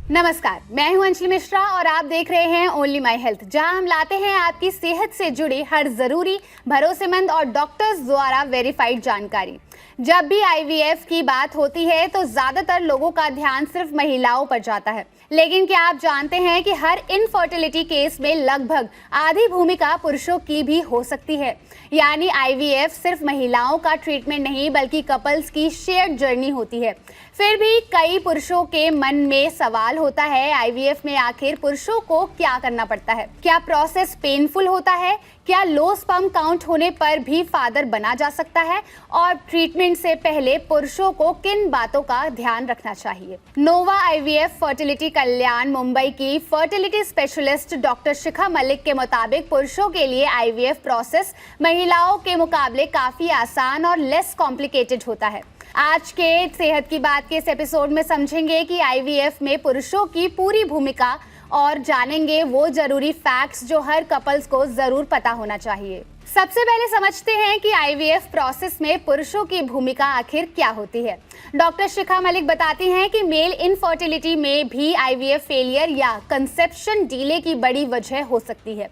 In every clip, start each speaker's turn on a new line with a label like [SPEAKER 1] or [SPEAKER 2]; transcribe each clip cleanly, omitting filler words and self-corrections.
[SPEAKER 1] नमस्कार, मैं हूं अंजलि मिश्रा और आप देख रहे हैं ओनली माई हेल्थ, जहां हम लाते हैं आपकी सेहत से जुड़ी हर जरूरी, भरोसेमंद और डॉक्टर्स द्वारा वेरीफाइड जानकारी। जब भी आईवीएफ की बात होती है तो ज्यादातर लोगों का ध्यान सिर्फ महिलाओं पर जाता है, लेकिन क्या आप जानते हैं कि हर इनफर्टिलिटी केस में लगभग आधी भूमिका पुरुषों की भी हो सकती है। यानी आईवीएफ सिर्फ महिलाओं का ट्रीटमेंट नहीं बल्कि कपल्स की शेयर्ड जर्नी होती है। फिर भी कई पुरुषों के मन में सवाल होता है, आईवीएफ में आखिर पुरुषों को क्या करना पड़ता है? क्या प्रोसेस पेनफुल होता है? क्या लो स्पर्म काउंट होने पर भी फादर बना जा सकता है? और ट्रीटमेंट से पहले पुरुषों को किन बातों का ध्यान रखना चाहिए? नोवा आईवीएफ फर्टिलिटी कल्याण मुंबई की फर्टिलिटी स्पेशलिस्ट डॉक्टर शिखा मलिक के मुताबिक पुरुषों के लिए आईवीएफ प्रोसेस महिलाओं के मुकाबले काफी आसान और लेस कॉम्प्लिकेटेड होता है। आज के सेहत की बात के इस एपिसोड में समझेंगे कि आईवीएफ में पुरुषों की पूरी भूमिका और जानेंगे वो जरूरी फैक्ट्स जो हर कपल्स को जरूर पता होना चाहिए। सबसे पहले समझते हैं कि आईवीएफ प्रोसेस में पुरुषों की भूमिका आखिर क्या होती है। डॉक्टर शिखा मलिक बताती हैं कि मेल इनफर्टिलिटी में भी आईवीएफ फेलियर या कंसेप्शन डिले की बड़ी वजह हो सकती है।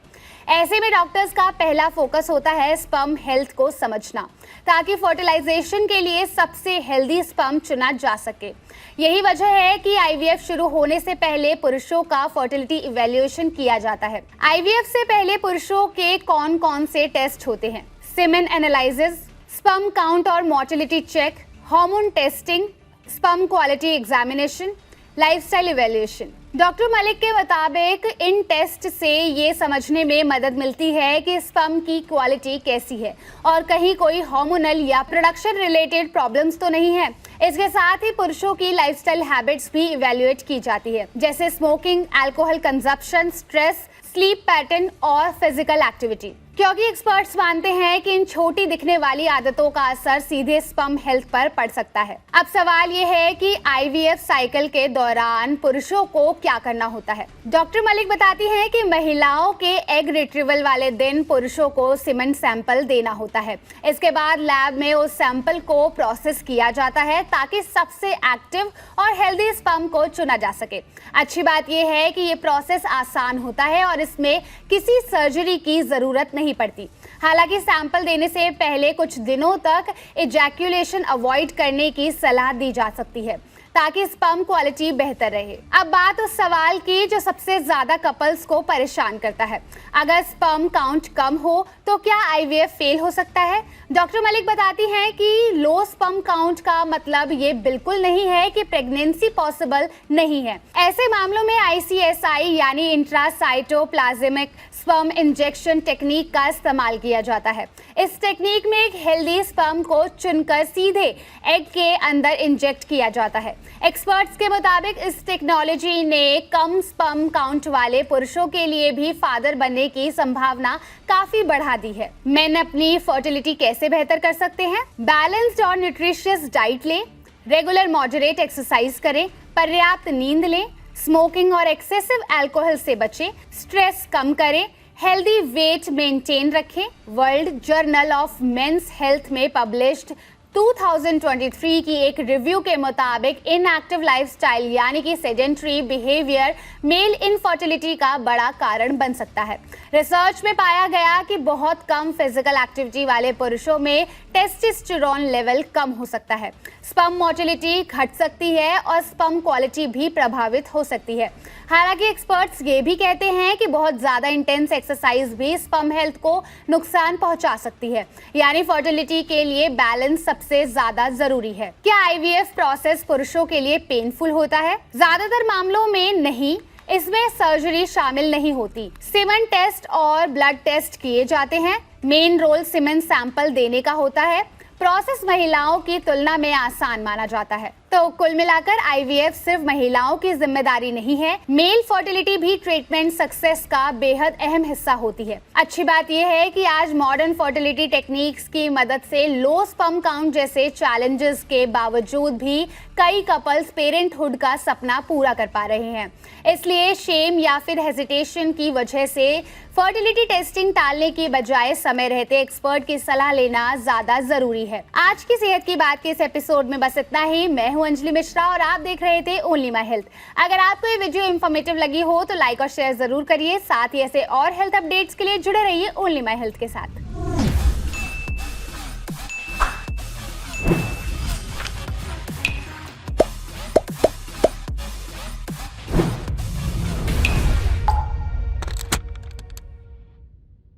[SPEAKER 1] ऐसे में डॉक्टर्स का पहला फोकस होता है स्पर्म हेल्थ को समझना, ताकि फर्टिलाइजेशन के लिए सबसे हेल्दी स्पर्म चुना जा सके। यही वजह है कि आईवीएफ शुरू होने से पहले पुरुषों का फर्टिलिटी इवैल्यूएशन किया जाता है। आईवीएफ से पहले पुरुषों के कौन कौन से टेस्ट होते हैं? सीमेन एनालिसिस, स्पर्म काउंट और motility check, hormone testing, sperm quality examination, lifestyle evaluation. Doctor Malik के मुताबिक इन टेस्ट से ये समझने में मदद मिलती है कि स्पर्म की क्वालिटी कैसी है और कहीं कोई हार्मोनल या प्रोडक्शन रिलेटेड प्रॉब्लम्स तो नहीं है। इसके साथ ही पुरुषों की लाइफस्टाइल हैबिट्स भी इवैल्यूएट की जाती है, जैसे smoking, alcohol consumption, stress, sleep pattern और फिजिकल एक्टिविटी, क्योंकि एक्सपर्ट्स मानते हैं कि इन छोटी दिखने वाली आदतों का असर सीधे स्पर्म हेल्थ पर पड़ सकता है। अब सवाल ये है कि आईवीएफ साइकिल के दौरान पुरुषों को क्या करना होता है। डॉक्टर मलिक बताती हैं कि महिलाओं के एग रिट्रीवल वाले दिन पुरुषों को सीमेन सैंपल देना होता है। इसके बाद लैब में उस सैंपल को प्रोसेस किया जाता है ताकि सबसे एक्टिव और हेल्दी स्पर्म को चुना जा सके। अच्छी बात यह है कि ये प्रोसेस आसान होता है और इसमें किसी सर्जरी की जरूरत नहीं पड़ती। हालांकि सैंपल देने से पहले कुछ दिनों तक इजैक्यूलेशन अवॉइड करने की सलाह दी जा सकती है ताकि स्पर्म क्वालिटी बेहतर रहे। अब बात उस सवाल की जो सबसे ज्यादा कपल्स को परेशान करता है, अगर स्पर्म काउंट कम हो तो क्या आईवीएफ फेल हो सकता है? डॉक्टर मलिक बताती हैं कि लो स्पर्म काउंट का मतलब ये बिल्कुल नहीं है कि प्रेगनेंसी पॉसिबल नहीं है। ऐसे मामलों में आईसीएसआई यानी इंट्रासाइटोप्लाज्मिक स्पर्म इंजेक्शन टेक्निक का इस्तेमाल किया जाता है। इस टेक्निक में एक हेल्दी स्पर्म को चुनकर सीधे एग के अंदर इंजेक्ट किया जाता है। एक्सपर्ट्स के मुताबिक इस टेक्नोलॉजी ने कम स्पर्म काउंट वाले पुरुषों के लिए भी फादर बनने की संभावना काफी बढ़ा दी है। मेन अपनी फर्टिलिटी कैसे बेहतर कर सकते हैं? बैलेंस्ड और न्यूट्रिशियस डाइट लें, रेगुलर मॉडरेट एक्सरसाइज करें, पर्याप्त नींद लें, स्मोकिंग और एक्सेसिव अल्कोहल से बचें, स्ट्रेस कम करें, हेल्दी वेट मेंटेन रखें। World journal of men's health में पब्लिश्ड 2023 की एक रिव्यू के मुताबिक इनएक्टिव लाइफस्टाइल यानी कि सेडेंटरी बिहेवियर मेल इनफर्टिलिटी का बड़ा कारण बन सकता है। रिसर्च में पाया गया कि बहुत कम फिजिकल एक्टिविटी वाले पुरुषों में टेस्टोस्टेरोन लेवल कम हो सकता है, स्पर्म मोटिलिटी घट सकती है और स्पर्म क्वालिटी भी प्रभावित हो सकती है। हालांकि एक्सपर्ट्स ये भी कहते हैं कि बहुत ज्यादा इंटेंस एक्सरसाइज भी स्पर्म हेल्थ को नुकसान पहुंचा सकती है, यानी फर्टिलिटी के लिए बैलेंस सबसे ज्यादा जरूरी है। क्या आईवीएफ प्रोसेस पुरुषों के लिए पेनफुल होता है? ज्यादातर मामलों में नहीं, इसमें सर्जरी शामिल नहीं होती। सीमेन टेस्ट और ब्लड टेस्ट किए जाते हैं। मेन रोल सीमेन सैंपल देने का होता है। प्रोसेस महिलाओं की तुलना में आसान माना जाता है। तो कुल मिलाकर आईवीएफ सिर्फ महिलाओं की जिम्मेदारी नहीं है, मेल फर्टिलिटी भी ट्रीटमेंट सक्सेस का बेहद अहम हिस्सा होती है। अच्छी बात यह है कि आज मॉडर्न फर्टिलिटी टेक्निक्स की मदद से लो स्पर्म काउंट जैसे चैलेंजेस के बावजूद भी कई कपल्स पेरेंटहुड का सपना पूरा कर पा रहे हैं। इसलिए शेम या फिर हेजिटेशन की वजह से फर्टिलिटी टेस्टिंग टालने की बजाय समय रहते एक्सपर्ट की सलाह लेना ज्यादा जरूरी है। आज की सेहत की बात के इस एपिसोड में बस इतना ही। मैं हूं अंजलि मिश्रा और आप देख रहे थे ओनली माई हेल्थ। अगर आपको ये वीडियो इन्फॉर्मेटिव लगी हो तो लाइक और शेयर जरूर करिए। साथ ही ऐसे और हेल्थ अपडेट्स के लिए जुड़े रहिए ओनली माई हेल्थ के साथ।